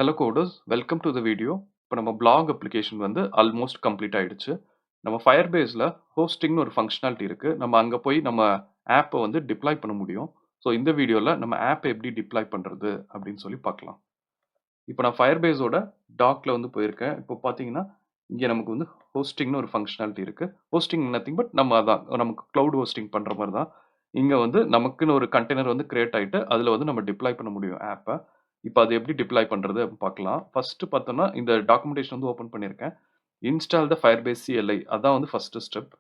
Hello coders, welcome to the video. இப்போ நம்ம black application வந்து ஆல்மோஸ்ட் கம்ப்ளீட் ஆயிடுச்சு. நம்ம ஃபயர்பேஸில் ஹோஸ்டிங்னு ஒரு ஃபங்க்ஷனாலிட்டி இருக்கு. நம்ம அங்கே போய் நம்ம ஆப்பை வந்து டிப்ளாய் பண்ண முடியும். ஸோ இந்த வீடியோவில் நம்ம ஆப்பை எப்படி டிப்ளாய் பண்ணுறது அப்படின்னு சொல்லி பார்க்கலாம். இப்போ நான் ஃபயர்பேஸோட டாக்ல வந்து போயிருக்கேன். இப்போ பார்த்தீங்கன்னா இங்கே நமக்கு வந்து ஹோஸ்டிங்னு ஒரு ஃபங்க்ஷனாலிட்டி இருக்கு. ஹோஸ்டிங் நத்திங் பட் நம்ம அதான் நமக்கு க்ளவுட் ஹோஸ்டிங் பண்ணுற மாதிரி தான். இங்கே வந்து நமக்குன்னு ஒரு கண்டெய்னர் வந்து கிரியேட் ஆகிட்டு அதில் வந்து நம்ம டிப்ளாய் பண்ண முடியும் ஆப்பை. இப்போ அது எப்படி டிப்ளாய் பண்ணுறது அப்படின்னு பார்க்கலாம். ஃபர்ஸ்ட் பார்த்தோம்னா இந்த டாக்குமெண்டேஷன் வந்து ஓப்பன் பண்ணியிருக்கேன். இன்ஸ்டால் த ஃபயர்பேஸ் சிஎல்ஐ அதான் வந்து ஃபர்ஸ்ட் ஸ்டெப்.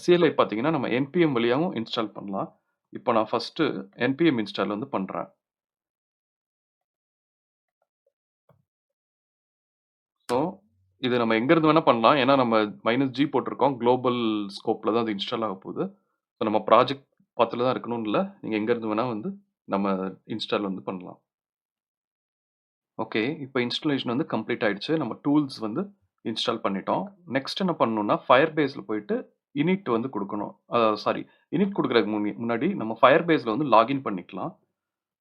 சிஎல்ஐ பார்த்தீங்கன்னா நம்ம என்பிஎம் வழியாகவும் இன்ஸ்டால் பண்ணலாம். இப்போ நான் ஃபர்ஸ்ட் என்பிஎம் இன்ஸ்டால் வந்து பண்ணுறேன். ஸோ இது நம்ம எங்கேருந்து வேணால் பண்ணலாம். ஏன்னா நம்ம -G போட்டிருக்கோம். குளோபல் ஸ்கோப்பில் தான் அது இன்ஸ்டால் ஆக போகுது. ஸோ நம்ம ப்ராஜெக்ட் பாத்தில் தான் இருக்கணும்னு இல்லை. நீங்கள் எங்கேருந்து வேணால் வந்து நம்ம இன்ஸ்டால் வந்து பண்ணலாம். ஓகே, இப்போ இன்ஸ்டாலேஷன் வந்து கம்ப்ளீட் ஆயிடுச்சு. நம்ம டூல்ஸ் வந்து இன்ஸ்டால் பண்ணிட்டோம். நெக்ஸ்ட் என்ன பண்ணணும்னா ஃபயர்பேஸில் போயிட்டு இனிட் வந்து கொடுக்கணும். சாரி, இனிட் கொடுக்குறதுக்கு முன்னாடி நம்ம ஃபயர்பேஸில் வந்து லாகின் பண்ணிக்கலாம்.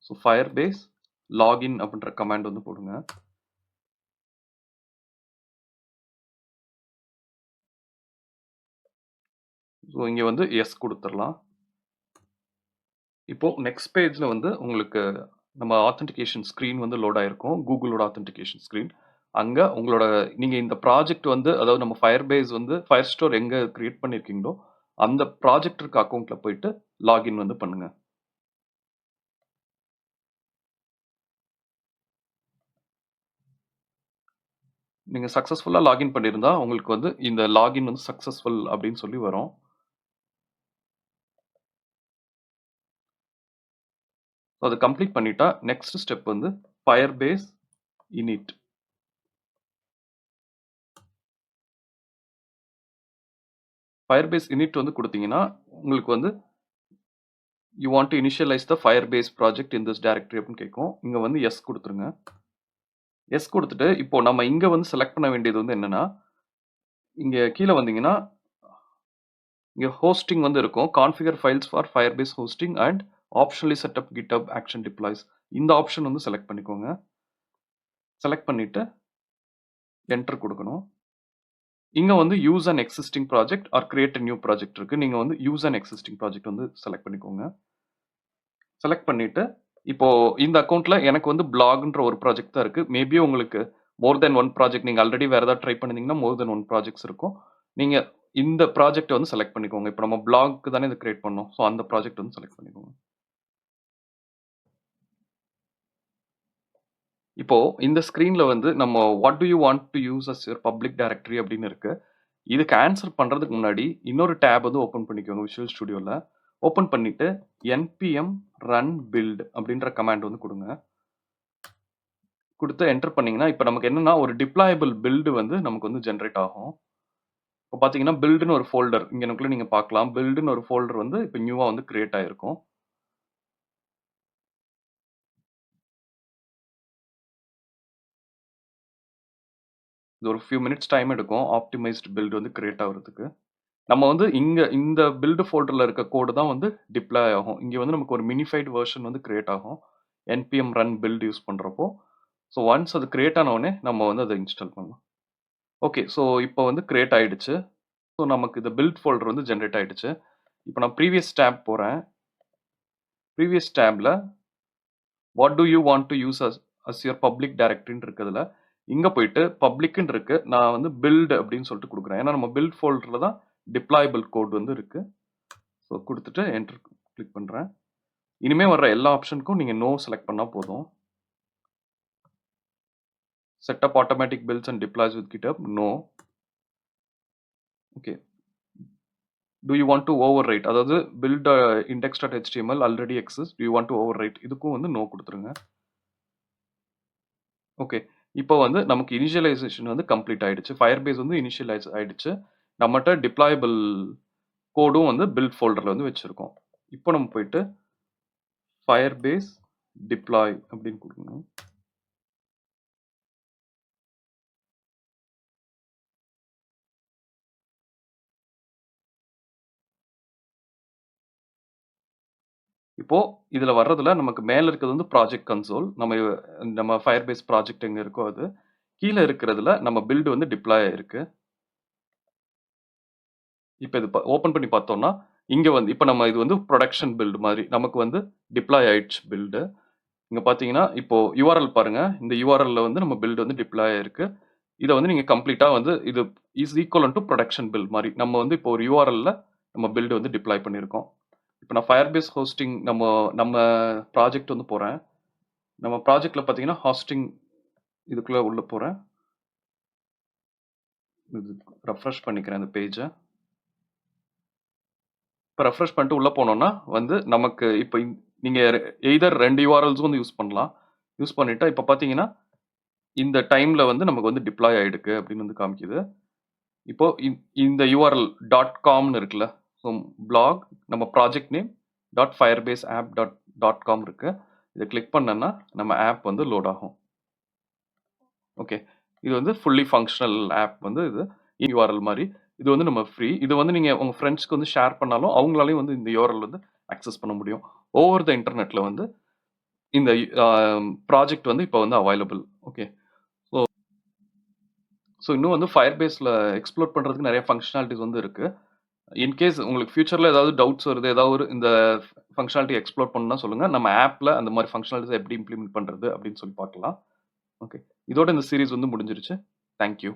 ஸோ ஃபயர்பேஸ் லாகின் அப்படின்ற கமாண்ட் வந்து போடுங்க. ஸோ இங்கே வந்து எஸ் கொடுத்துடலாம். இப்போ நெக்ஸ்ட் பேஜ்ல வந்து உங்களுக்கு நம்ம ஆத்தென்டிகேஷன் ஸ்க்ரீன் வந்து லோட் ஆயிருக்கும். கூகுளோட ஆத்தென்டிகேஷன் ஸ்க்ரீன். அங்க உங்களோட நீங்க இந்த ப்ராஜெக்ட் வந்து அதாவது நம்ம ஃபயர்பேஸ் வந்து ஃபயர் ஸ்டோர் எங்க கிரியேட் பண்ணியிருக்கீங்களோ அந்த ப்ராஜெக்ட் இருக்க அக்கவுண்ட்ல போயிட்டு லாகின் வந்து பண்ணுங்க. நீங்க சக்சஸ்ஃபுல்லா லாகின் பண்ணியிருந்தா உங்களுக்கு வந்து இந்த லாகின் வந்து சக்சஸ்ஃபுல் அப்படின்னு சொல்லி வரும். அது கம்ப்ளீட் பண்ணிட்டா நெக்ஸ்ட் ஸ்டெப் வந்து ஃபயர்பேஸ் இனிட். ஃபயர்பேஸ் இனிட் வந்து கொடுத்தீங்கன்னா உங்களுக்கு வந்து you want to initialise the Firebase project in this directory அப்படின்னு கேட்கும். இங்க வந்து எஸ் கொடுத்துருங்க. எஸ் கொடுத்துட்டு இப்போ நம்ம இங்க வந்து செலக்ட் பண்ண வேண்டியது வந்து என்னன்னா இங்க கீழே வந்தீங்கன்னா இங்க ஹோஸ்டிங் வந்து இருக்கும். Configure files for Firebase hosting and optionally setup GitHub action deploys. இந்த ஆப்ஷன் வந்து செலக்ட் பண்ணிக்கோங்க. செலக்ட் பண்ணிட்டு என்டர் கொடுக்கணும். இங்க வந்து use and existing project or create new project இருக்கு. நீங்க வந்து யூஸ் அண்ட் எக்ஸிஸ்டிங் ப்ராஜெக்ட் வந்து செலக்ட் பண்ணிக்கோங்க. செலக்ட் பண்ணிட்டு இப்போ இந்த அக்கவுண்ட்ல எனக்கு வந்து பிளாக்ன்ற ஒரு ப்ராஜெக்ட் தான் இருக்கு. மேபி உங்களுக்கு மோர் தென் ஒன் ப்ராஜெக்ட் நீங்க ஆல்ரெடி வேற ஏதாவது ட்ரை பண்ணிருந்தீங்கன்னா மோர் தென் ஒன் ப்ராஜெக்ட்ஸ் இருக்கும். நீங்க இந்த ப்ராஜெக்ட் வந்து செலக்ட் பண்ணிக்கோங்க. இப்போ நம்ம பிளாக் தானே இதை கிரியேட் பண்ணோம். ஸோ அந்த ப்ராஜெக்ட் வந்து செலக்ட் பண்ணிக்கோங்க. இப்போ இந்த ஸ்கிரீன்ல வந்து நம்ம what do you want to use as your public directory அப்படின்னு இருக்கு. இதுக்கு ஆன்சர் பண்றதுக்கு முன்னாடி இன்னொரு டேப் வந்து ஓபன் பண்ணிக்கோங்க விஷுவல் ஸ்டுடியோல. ஓபன் பண்ணிட்டு npm run build அப்படின்ற கமாண்ட் வந்து கொடுங்க. கொடுத்து என்டர் பண்ணீங்கன்னா இப்போ நமக்கு என்னன்னா ஒரு டிப்ளாயபிள் பில்டு வந்து நமக்கு வந்து ஜென்ரேட் ஆகும். இப்போ பார்த்தீங்கன்னா பில்டுன்னு ஒரு ஃபோல்டர் இங்க எனக்குள்ள நீங்க பார்க்கலாம். பில்டுன்னு ஒரு ஃபோல்டர் வந்து இப்போ நியூவா வந்து கிரியேட் ஆயிருக்கும். இது ஒரு ஃபியூ மினிட்ஸ் டைம் எடுக்கும் ஆப்டிமைஸ்டு பில்டு வந்து கிரியேட் ஆகுறதுக்கு. நம்ம வந்து இங்க இந்த பில்டு ஃபோல்டர்ல இருக்க கோடு தான் வந்து டிப்ளாய் ஆகும். இங்க வந்து நமக்கு ஒரு மினிஃபைடு வெர்ஷன் வந்து கிரியேட் ஆகும். npm run build யூஸ் பண்றப்போ. ஸோ ஒன்ஸ் அது கிரியேட் ஆன உடனே நம்ம வந்து அதை இன்ஸ்டால் பண்ணலாம். ஓகே, ஸோ இப்போ வந்து கிரியேட் ஆயிடுச்சு. ஸோ நமக்கு இந்த பில்ட் ஃபோல்டர் வந்து ஜென்ரேட் ஆயிடுச்சு. இப்போ நான் ப்ரீவியஸ் டேப் போறேன். ப்ரீவியஸ் டேப்ல what do you want to use as your public டைரக்டரின்னு இருக்குதுல இங்க போயிட்டு பப்ளிக்னு இருக்கு. நான் வந்து பில்ட் அப்படின்னு சொல்லிட்டு கொடுக்குறேன். ஏன்னா நம்ம பில்ட் ஃபோல்டர்ல தான் டிப்ளாயபிள் கோட் வந்து இருக்கு. ஸோ கொடுத்துட்டு என்டர் கிளிக் பண்றேன். இனிமே வர்ற எல்லா ஆப்ஷனுக்கும் நீங்க நோ செலக்ட் பண்ணா போதும். Setup automatic builds and deploys with GitHub no. Okay, do you want to overwrite அதாவது build index.html already exists, do you want to overwrite இதுக்கும் வந்து நோ கொடுத்துருங்க. ஓகே, இப்போ வந்து நமக்கு இனிஷியலைசேஷன் வந்து கம்ப்ளீட் ஆயிடுச்சு. ஃபயர்பேஸ் வந்து இனிஷியலைஸ் ஆயிடுச்சு. நம்மகிட்ட டிப்ளாயபிள் கோடும் வந்து பில்ட் ஃபோல்டர்ல வந்து வச்சிருக்கோம். இப்போ நம்ம போயிட்டு ஃபயர்பேஸ் டிப்ளாய் அப்படின்னு கொடுக்கணும். இப்போ இதுல வர்றதுல நமக்கு மேல இருக்கிறது வந்து ப்ராஜெக்ட் கன்சோல். நம்ம Firebase ப்ராஜெக்ட் எங்க இருக்கோ அது. கீழ இருக்கிறதுல நம்ம பில்ட் வந்து டிப்ளாய் ஆயிருக்கு. இப்ப இது ஓப்பன் பண்ணி பார்த்தோம்னா, இங்க வந்து இப்ப நம்ம இது வந்து புரொடக்ஷன் பில்ட் மாதிரி. நமக்கு வந்து டிப்ளாய் ஆயிடுச்சு பில்டு. இங்க பார்த்தீங்கன்னா, இப்போ யுஆர்எல் பாருங்க. இந்த யுஆர்எல்ல வந்து நம்ம பில்ட் வந்து டிப்ளாய் ஆயிருக்கு. இத வந்து நீங்க கம்ப்ளீட்டா வந்து இது is equivalent to production build மாரி. நம்ம வந்து இப்போ ஒரு யுஆர்எல்ல நம்ம பில்ட் வந்து டிப்ளாய் பண்ணியிருக்கோம். இப்ப நான் Firebase ஹோஸ்டிங் நம்ம நம்ம ப்ராஜெக்ட் வந்து போறேன். நம்ம ப்ராஜெக்ட்ல பார்த்தீங்கன்னா, ஹாஸ்டிங் இதுக்குள்ள உள்ள போறேன். இது ரெஃப்ரெஷ் பண்ணிக்கிறேன் இந்த பேஜ. இப்ப ரெஃப்ரெஷ் பண்ணிட்டு உள்ள போனோம்னா, வந்து நமக்கு இப்ப நீங்க எய்தர் 2 யுஆர்எல்ஸும் வந்து யூஸ் பண்ணலாம். யூஸ் பண்ணிட்டா இப்ப பார்த்தீங்கன்னா, இந்த டைம்ல வந்து நமக்கு வந்து டிப்ளாய் ஆயிடுக்கு அப்படின்னு வந்து காமிக்குது. இப்போ இந்த யுஆர்எல் டாட் காம்னு இருக்குல்ல. ஸோ பிளாக் நம்ம project name dot Firebase app dot dot com இருக்கு. இதை கிளிக் பண்ணேன்னா நம்ம ஆப் வந்து லோட் ஆகும். ஓகே, இது வந்து ஃபுல்லி ஃபங்க்ஷனல் ஆப் வந்து இது யூஆர்எல் மாதிரி. இது வந்து நம்ம ஃப்ரீ. இது வந்து நீங்க உங்க ஃப்ரெண்ட்ஸ்க்கு வந்து ஷேர் பண்ணாலும் அவங்களாலையும் வந்து இந்த யூஆர்எல் வந்து அக்சஸ் பண்ண முடியும். ஓவர் த இன்டர்நெட்ல வந்து இந்த ப்ராஜெக்ட் வந்து இப்போ வந்து அவைலபிள். ஓகே, ஸோ இன்னும் வந்து Firebaseல எக்ஸ்ப்ளோர் பண்றதுக்கு நிறைய ஃபங்க்ஷனாலிட்டிஸ் வந்து இருக்கு. இன்கேஸ் உங்களுக்கு ஃபியூச்சர்ல ஏதாவது டவுட்ஸ் வருது, ஏதாவது ஒரு இந்த ஃபங்க்ஷனாலிட்டி எக்ஸ்ப்ளோர் பண்ணணும்னா சொல்லுங்க. நம்ம ஆப்ல அந்த மாதிரி ஃபங்க்ஷனாலிட்டிஸ் எப்படி இம்ப்ளிமெண்ட் பண்றது அப்படின்னு சொல்லி பார்க்கலாம். ஓகே, இதோட இந்த சீரிஸ் வந்து முடிஞ்சிருச்சு. Thank you.